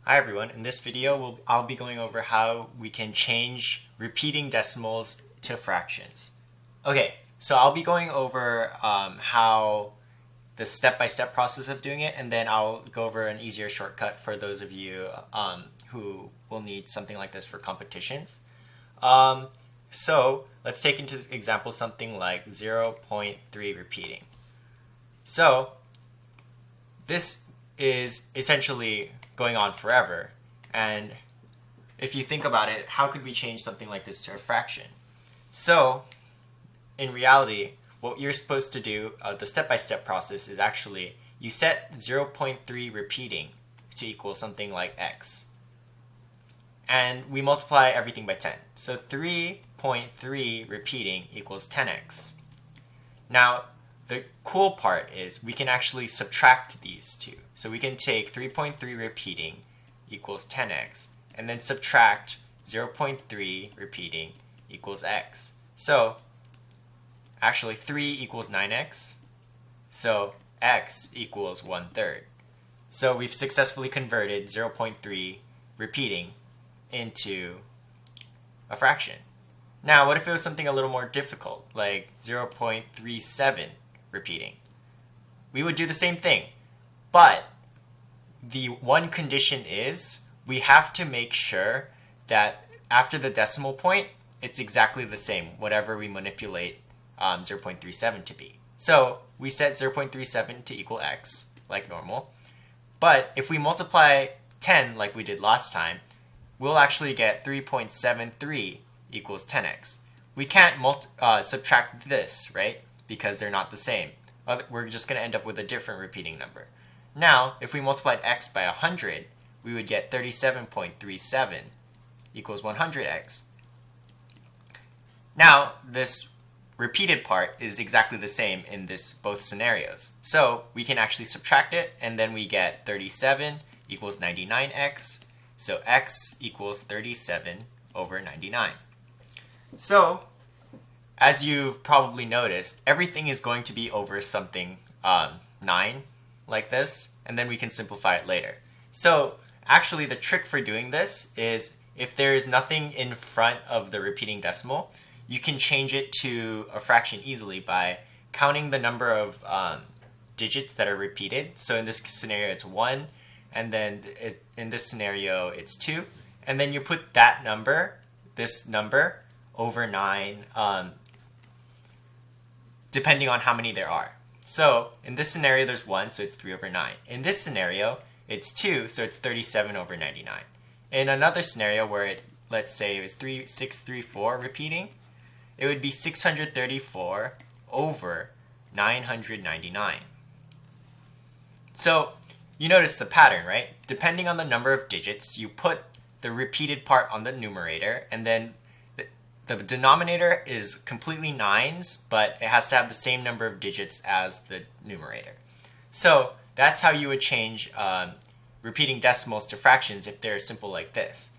Hi everyone, in this video I'll be going over how we can change repeating decimals to fractions. Okay, so I'll be going over how the step-by-step process of doing it, and then I'll go over an easier shortcut for those of you who will need something like this for competitions. So let's take into example something like 0.3 repeating. So this is essentially going on forever. And if you think about it, how could we change something like this to a fraction? So in reality, what you're supposed to do, the step-by-step process is actually you set 0.3 repeating to equal something like x. And we multiply everything by 10. So 3.3 repeating equals 10x. Now, the cool part is we can actually subtract these two. So we can take 3.3 repeating equals 10x and then subtract 0.3 repeating equals x. So actually 3 equals 9x. So x equals 1/3. So we've successfully converted 0.3 repeating into a fraction. Now, what if it was something a little more difficult, like 0.37 repeating? We would do the same thing, but the one condition is we have to make sure that after the decimal point, it's exactly the same, whatever we manipulate 0.37 to be. So we set 0.37 to equal x, like normal, but if we multiply 10 like we did last time, we'll actually get 3.73 equals 10x. We can't subtract this, right? Because they're not the same. We're just going to end up with a different repeating number. Now, if we multiplied x by 100, we would get 37.37 equals 100x. Now, this repeated part is exactly the same in both scenarios. So we can actually subtract it, and then we get 37 equals 99x. So x equals 37 over 99. So, as you've probably noticed, everything is going to be over something 9 like this, and then we can simplify it later. So actually the trick for doing this is if there is nothing in front of the repeating decimal, you can change it to a fraction easily by counting the number of digits that are repeated. So in this scenario it's 1, and then in this scenario it's 2, and then you put that number, this number, over 9, depending on how many there are. So in this scenario there's 1, so it's 3 over 9. In this scenario it's 2, so it's 37 over 99. In another scenario where let's say it was 634 repeating, it would be 634 over 999. So you notice the pattern, right? Depending on the number of digits, you put the repeated part on the numerator, and then the denominator is completely 9s, but it has to have the same number of digits as the numerator. So that's how you would change repeating decimals to fractions if they're simple like this.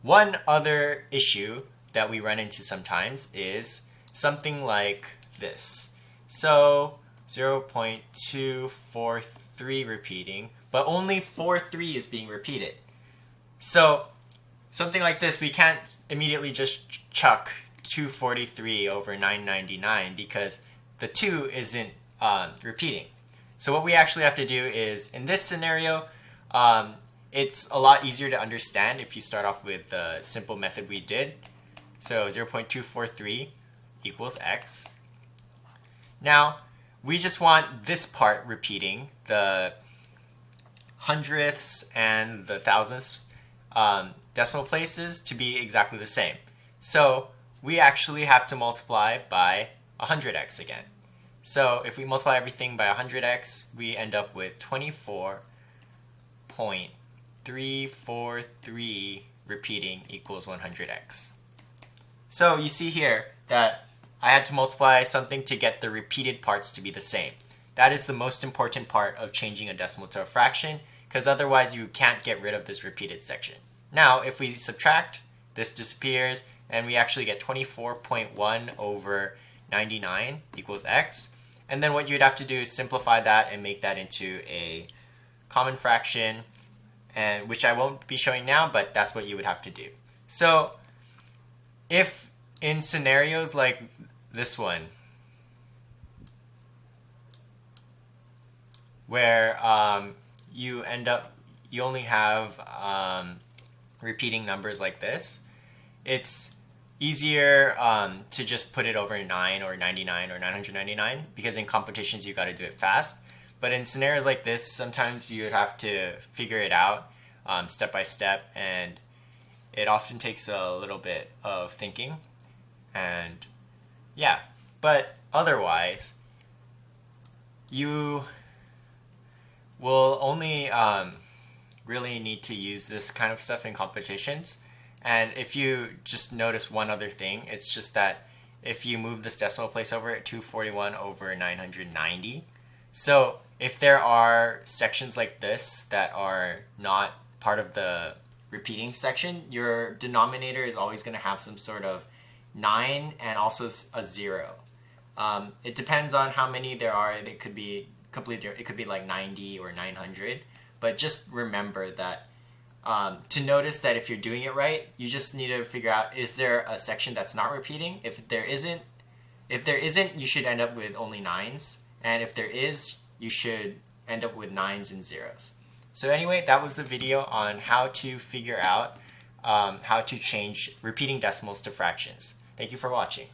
One other issue that we run into sometimes is something like this. So 0.243 repeating, but only 43 is being repeated. So something like this, we can't immediately just chuck 243 over 999 because the 2 isn't repeating. So what we actually have to do is, in this scenario, it's a lot easier to understand if you start off with the simple method we did. So 0.243 equals x. Now, we just want this part repeating, the hundredths and the thousandths decimal places to be exactly the same. So we actually have to multiply by 100x again. So if we multiply everything by 100x, we end up with 24.343 repeating equals 100x. So you see here that I had to multiply something to get the repeated parts to be the same. That is the most important part of changing a decimal to a fraction, because otherwise you can't get rid of this repeated section. Now, if we subtract, this disappears, and we actually get 24.1 over 99 equals x. And then what you'd have to do is simplify that and make that into a common fraction. and which I won't be showing now, but that's what you would have to do. So if in scenarios like this one, where you only have repeating numbers like this, it's easier to just put it over 9 or 99 or 999, because in competitions you got to do it fast. But in scenarios like this, sometimes you would have to figure it out step by step, and it often takes a little bit of thinking. And yeah, but otherwise, you will only really need to use this kind of stuff in competitions. And if you just notice one other thing, it's just that if you move this decimal place over at 241 over 990, so if there are sections like this that are not part of the repeating section, your denominator is always going to have some sort of 9 and also a 0. It depends on how many there are. It could be completely, it could be like 90 or 900, but just remember that to notice that if you're doing it right, you just need to figure out, is there a section that's not repeating? If there isn't, you should end up with only 9s, and if there is, you should end up with 9s and 0s. So anyway, that was the video on how to figure out how to change repeating decimals to fractions. Thank you for watching.